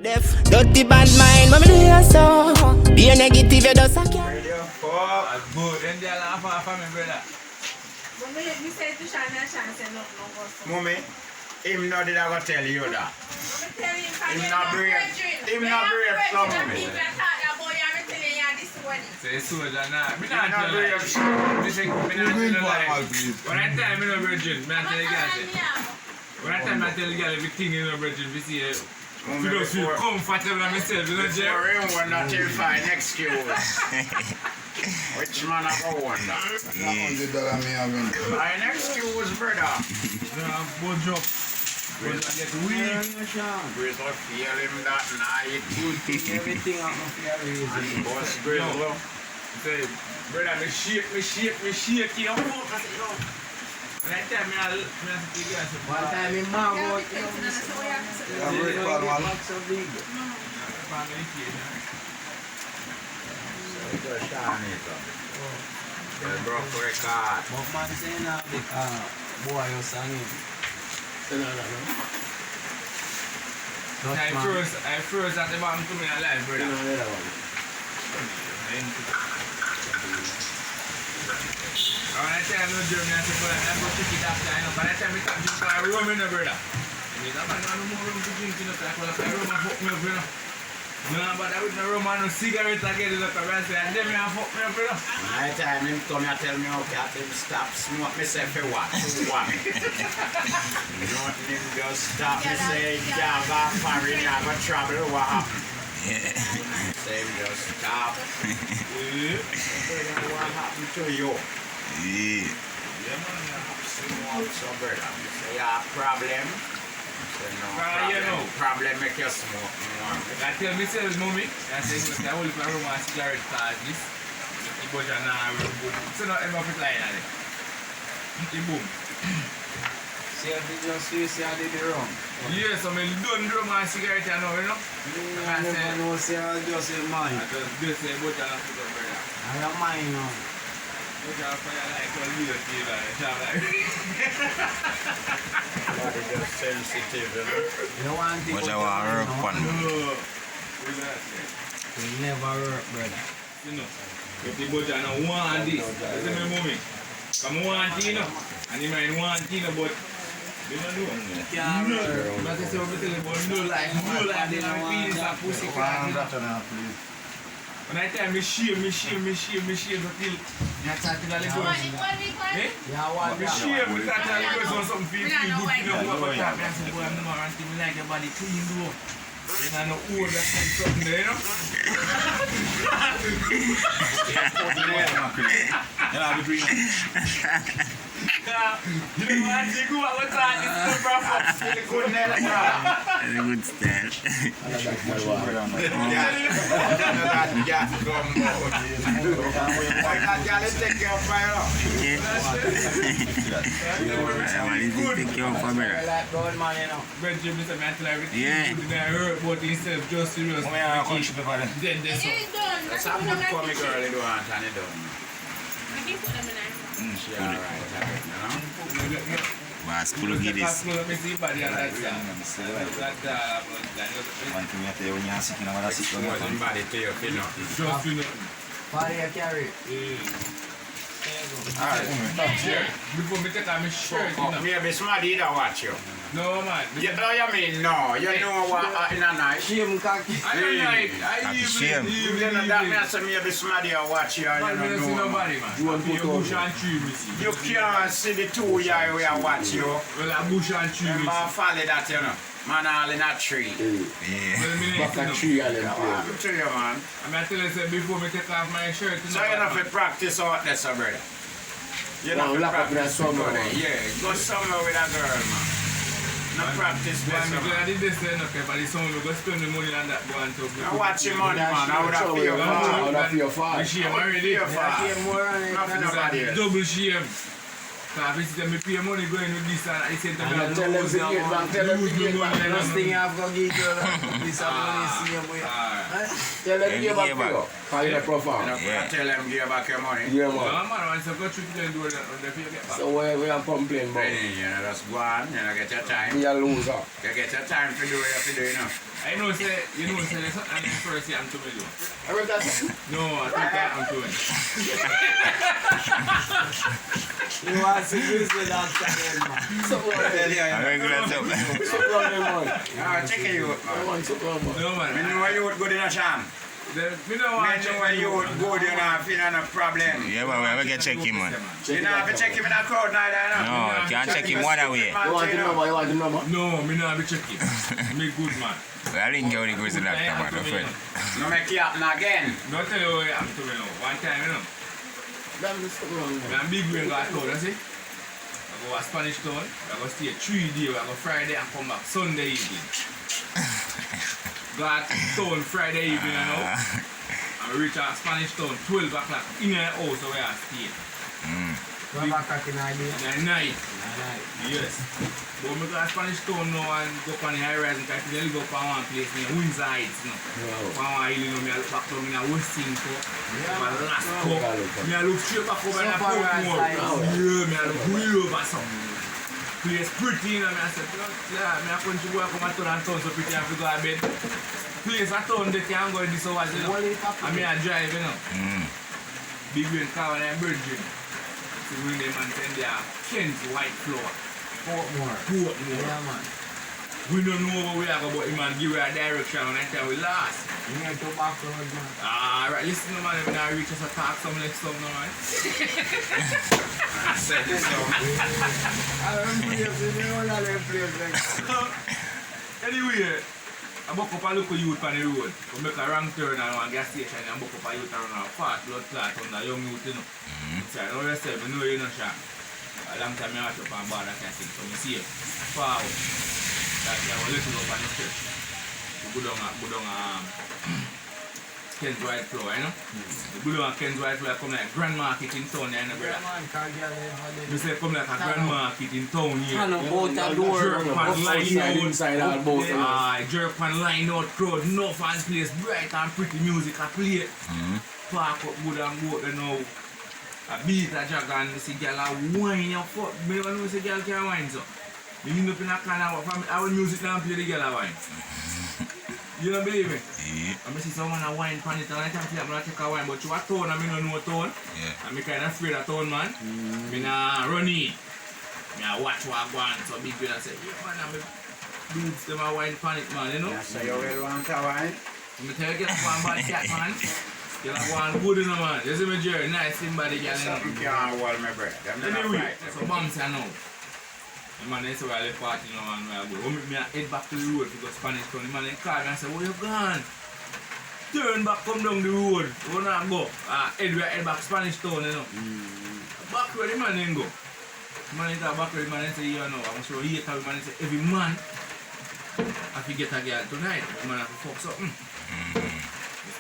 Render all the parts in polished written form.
Def, dirty bad mind, mommy do you so? Be a negative, you just a carry. Good, and they'll laugh off me, brother. Mommy, let me say to Shawn and Shawn say no go. Mommy, him not did I go tell you that. Mommy tell him Him not brave. Him not brave, some mommy. Say soldier now. Me not tell you. Me say me not tell you lie. When I tell me no virgin, me not tell you guys. When I tell me I tell you guys everything is no virgin, we see it. You don't feel comfortable on myself, you know, Jeff? For him, we're not terrified. Excuse. Which man I go wonder? My excuse, brother. Good job. Brace get weak. Brace will feel him that night. Everything I'm feeling. Boss Brace will. Say, brother, me shake, you know, focus, you know. When I tell me, I'll take you as a One time in Margot, Just shine it up. The broke record. but man saying that boy you sang him. I first at the bottom to me alive, brother. When I tell you no German, I say, brother, I'm going to pick it after, I know. But I tell me, I'm just going to rum in the brother. I mean, I'm not more rum to drink, you know, so I call it rum and fuck me up, you know. No, but I would not rum and no cigarette again, look at me and say, and then me and fuck me up, you know. My time him come and tell me, okay, I tell him stop smoke myself for what? What? Nothing him just stop me say, yeah, go foreign, I go travel, what happened? Say him just stop. What happened to you? Yeah. Yeah, man, you have to so brother. You say, yeah, problem. Say, no problem. Problem make you smoke more. I tell myself, mommy, I say, I will put a rum and cigarette card, this. You go to now, so not ever put line on it. You boom. See if you just say I did it wrong. Yes, I mean, don't rum and cigarette, you know, you know. I never know say I just say mine. I just say, but I don't put up, brother. I have mine now. Look how fire like all you feel like, Body just sensitive, you know. You want to What I want to work on. You never work, brother. You know, if the butcher no want this, that's my mommy. Come want it, you know, and you might want it, you know, but you don't know. Can't work. But I say, what tell you about no life, they don't feel this a pussy card. When I tell me shame until you start to let go. Eh? Yeah, what Me shame, you start to let go, so something feel good, you know, what I say, boy, I'm not until me like your body clean, though. You know, no old and something there, you know? You know what, you go out with that, it's the profit. That's a good style. Yeah. But instead of just serious, then there's That's how good for me girl, you don't want and you don't. She alright, you know? Mas pull of this. One One thing I tell you when you're sick, you know what I sick More than body to you, you know. just you know. Body you carry. Alright, Before me take off my shirt, you know. maybe somebody that watch you. No man. You know what you mean? No, you know what in a night. Shame cocky. I don't like. I shame. You know that means maybe somebody that watch you and I you don't don't see know. nobody, man. You want to bush and tree, me see. You can't see the two guys where I watch you. Well, I bush and tree, me Remember see. follow that, you know. Man all in a tree. Yeah. Well, me not see no. I'm tell you, man. I'm tell you, say, before me take off my shirt, you So you know if you practice out there, so brother. You know if you practice somewhere. Yeah, go somewhere with a girl, man. No practice Well, this, I'm glad I man. did this then, okay, but it's only go spend the money on that one to I watch your money, man. I would have paid you for Me shame already. Shame more on it. Nothing about it. Double shame. Because if you me pay money going with this and I said to me, And tell them to get back, tell them to get back. Last thing you have to give you this money, see you. Alright. Tell them to Give give back back. to you. How you perform? I tell them give back your money. Yeah, No, man. man, once you go through the door, then you get back. So we are complaining about. You know, just go on, you know, get your time. Me a loser. You get your time to do what you have to do, you know. I know, say, there's something first you have to do. I read that. No, I think I'm doing. You want to see this with that man. So what? I'm regular too. So what, man? Check it out, I man. want to come, man. No, man. I know you would go to the sham. Me don't want I know you would go there and feel no problem. Yeah, but we have to check him, man. You know, have to check him in the crowd neither, you know. No, can't check him one away. You want the number? You want the number? No, me not be checking. Me good man. I didn't get the goes to that man, my friend. No make it happen again. Don't tell you what happened to me now. One time, you know. Damn, this is wrong, man. I'm big way go to town, you see. I go to Spanish town. I go stay 3 days. I go Friday and come back Sunday evening. Go to town Friday evening, you know. I reach out Spanish town 12 o'clock in the house where I stay. Come back in the idea. And night. Yes. But I go to Spanish town now and go up on the high rise and because they live up on one place near Windsor Heights, you know. Up on one hill, you know, I look back down in a Westing Cup. Lasco. I look straight back over in a Portmore. Yeah, I look way over something. Place pretty, you know, I said, yeah, I come to work on my town and town so pretty I have to go to bed. Place a town that can't go in this hours, you know. I mean, I drive, you know. Big green car and I'm virgin. So when they man send their Kent's white floor. Portmore. Yeah, man. We don't know where we are going, but the man give us a direction and I tell we lost. You need to back road, man. Alright, listen, man, when I reach us a talk some next time, no, man. I said this, so. I don't play, you know that they play next. Anyway, I buck up a local youth on the road. We make a wrong turn at one gas station and buck up a youth around a fast blood clot on the young youth, you know. So I know yourself, I know you know, Shawn. A long time I watch up on bugah thing, so I see you. Forward. That's why I listen up on the church. We go down Ken's White Floor, you know? We go down Ken's White Floor, come like Grand Market in town, you know, brother? Man, can't get it. We say come like a Grand Market in town here. I know about that door. Jerk pan line out. Inside all both. Jerk pan line out crowd, no fan place, bright and pretty music I play. Park up good and go there now. I beat a dragon, I see girl a whine your foot. Me never know say girl can whine so. Me end up in a corner from our music now play the girl a whine. You don't believe me? Yeah. I see someone a whine pan it and I can't feel I'm gonna take a whine, but you a tone and me don't know tone. Yeah. And me kinda afraid of tone, man. Me nah run in. Me a watch what I go on, so big girl say, yeah man, I'm dudes them a whine pan it, man, you know? So you will want to wine? So me tell you, get up one bad cat, man. Girl a go on good, you know, man. You see me, Jerry, nice thing by the girl, you know? Something can't hold me breath. Them never Anyway, fight. so bounce I know. The man they say where I left party, you know, and where I go. When me head back to the road to go Spanish town, the man they call me and say, where you gone? Turn back, come down the road. Where not go? Head back Spanish town, you know. Back where the man then go. The man is back where the man they say, you know, I'm sure he tell the man they say, every man have to get a girl tonight. The man have to fuck something.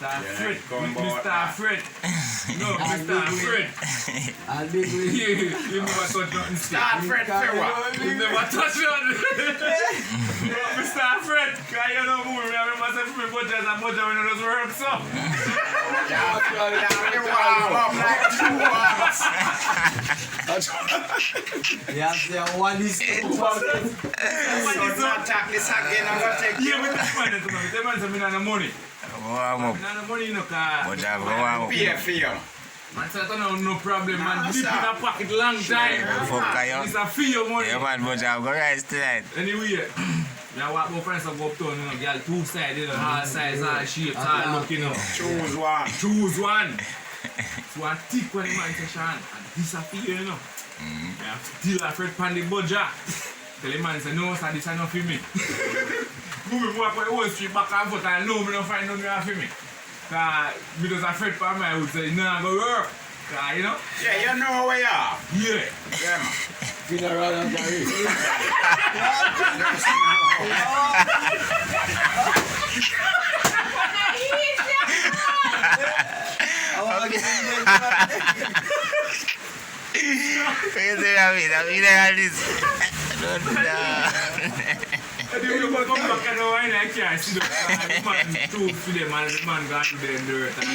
Mr. Fred. Mr. Fred. No, Mr. Fred. I'll be with you. You never touch nothing. Start Fred Fewa. You never touch nothing. Mr. Fred. Because you know who I remember saying for me budget and budget when it doesn't work so. You warm up like 2 hours. Yes, one is So not attack this again, I'm going to take you. Yeah, but this man is coming. This man is not no money. Warm up. Not no money, you know, because But I warm up. Pay for you. man said, no problem, man. Deep in a pocket long time. Fuck you. It's a fee of money. Yeah, man, but I'm going to rise tonight. Anyway, I walk my friends and go up town, you know, girl, 2 sides, you know, all size, all shapes, all look, you know. Choose one. Choose one. So I take when the man say, Shawn, and disappear, you know. I still afraid pan the budget. Tell the man say, no, sir, this is not for me. Move walk on the whole street back and forth and no, me don't find nothing for me. Because me just afraid for me, I would say, no, I go work. Because, you know? Yeah, you know where you are. Yeah. Yeah, man. funeral and carry. And then you come back and the wine I can't see the man too for them and the man got to the dirt and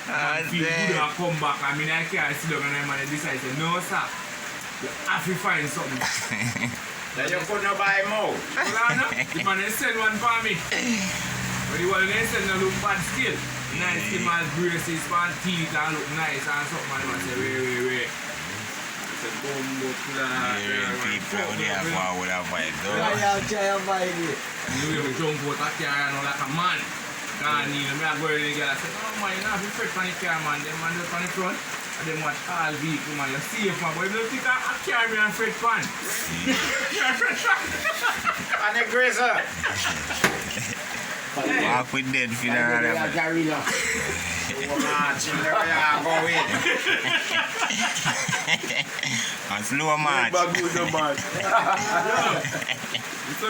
feel good and come back. I mean, I can't sit down and them and decide, say, no, sir. You have to find something. That you couldn't buy more. Hold on, no? The man they send one for me. But the one they send look bad still. Nice skin, man, braces, man, teeth and look nice and something. Man, say, wait. I said, boom, People would have fight. You will jump out that car and all like a man. Can't need them. I go in the girl. I said, no man, you don't have to fret on the car, man. Them man just on the front. And them watch all vehicle, man. You're safe, man. But if you don't think I carry me and fret pan. And the grizzle. Walk with dead funeral. March in there, yeah, go in. And slow march. So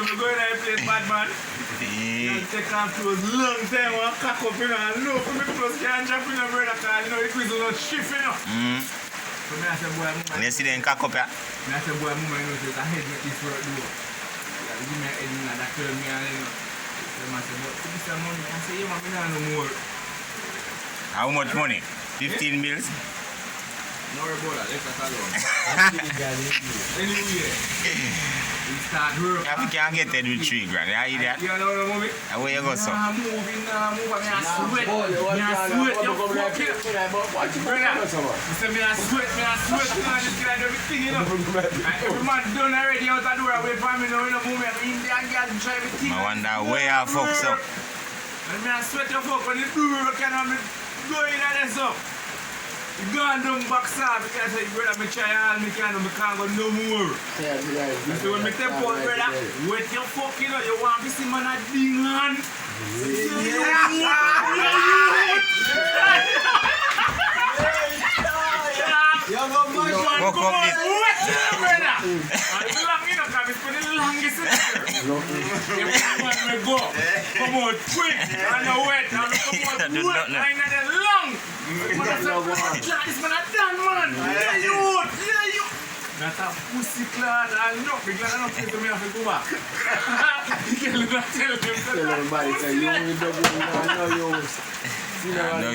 we go in and play bad man. You take off clothes long time and cock up in and look for me clothes can't jump in a brother because you know the grizzle not shift you know. So me I say boy mama. You see them cock up ya? Me I say boy mama you know say the head make this work do. You give me a head in that tell me and you know. So I say but give me some money. I say yeah man me nah no more. How much money? 15 bills? No worry about that, let us alone. Anyway, we start work. If you can't get it with 3 grand, you hear that? You know the movie? Where you go, so? Nah, move, I sweat. You fucking brother. You say me I sweat, you know, this guy do everything, you know. And every man done already out the door away from me now, you know, move me. Indian girl try everything. I wonder where you fuck, so? And me I sweat your fuck when you do work, you know, me go in and so. You go and down back side because I say, brother, me try all me can, me can't go no more. You see when me step out, brother, wait your fuck, you know, you want to see man a ding on. Walk up this. Wait, brother. And long, you know, because it's for the longest every time me go, come out quick, and no wet, and come out wet, and then long. Man, I say, this man a done, man. Yeah, you. That's a pussy clad and no, because I don't think to me have to go back. You can't tell everybody say you only double, I know you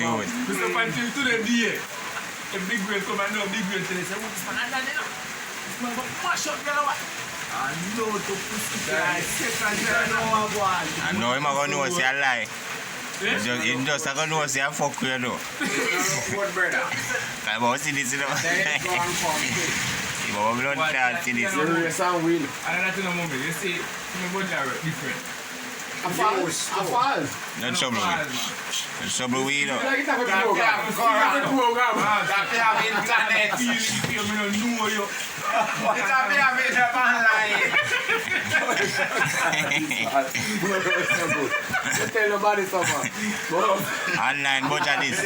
always. Just up until today, a big girl come and know big girl tell you, say, this man a done, you know. This man go mash up, you know what? I know to pussy clad, second time, I know him going to know say a lie. He just going to know say a fuck you know. What brother? I'm about to see this, you know. I'm not that see this. You're sound wheel. I don't know, mommy. You see, my body are different. A fall. No trouble with it. No trouble with it. Like it's a program. That you have internet. Feel me don't know you. It's a bit of it online. You tell nobody something. Online butcher this.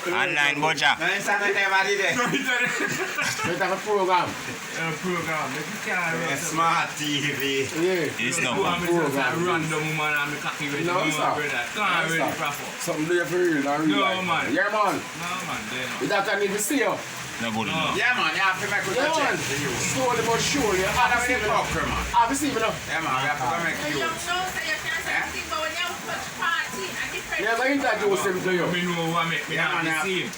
Online butcher. No internet never did it. You have a program. Program. You can't Smart TV. Yeah. It's no random woman and me cocky with No, sir. Can't really proper. Something there for real, not real. No, man. Yeah, man. No, man. They know. You don't need to see you. no good enough. Yeah, man, you have to make a Yeah, man. check. Slowly but surely. Have Have you seen me now? Yeah, man, we have to make You you. don't know, so you can't say anything, but when you have such party and different Yeah, I introduce him to you. Me know what make me Yeah, not man, the same.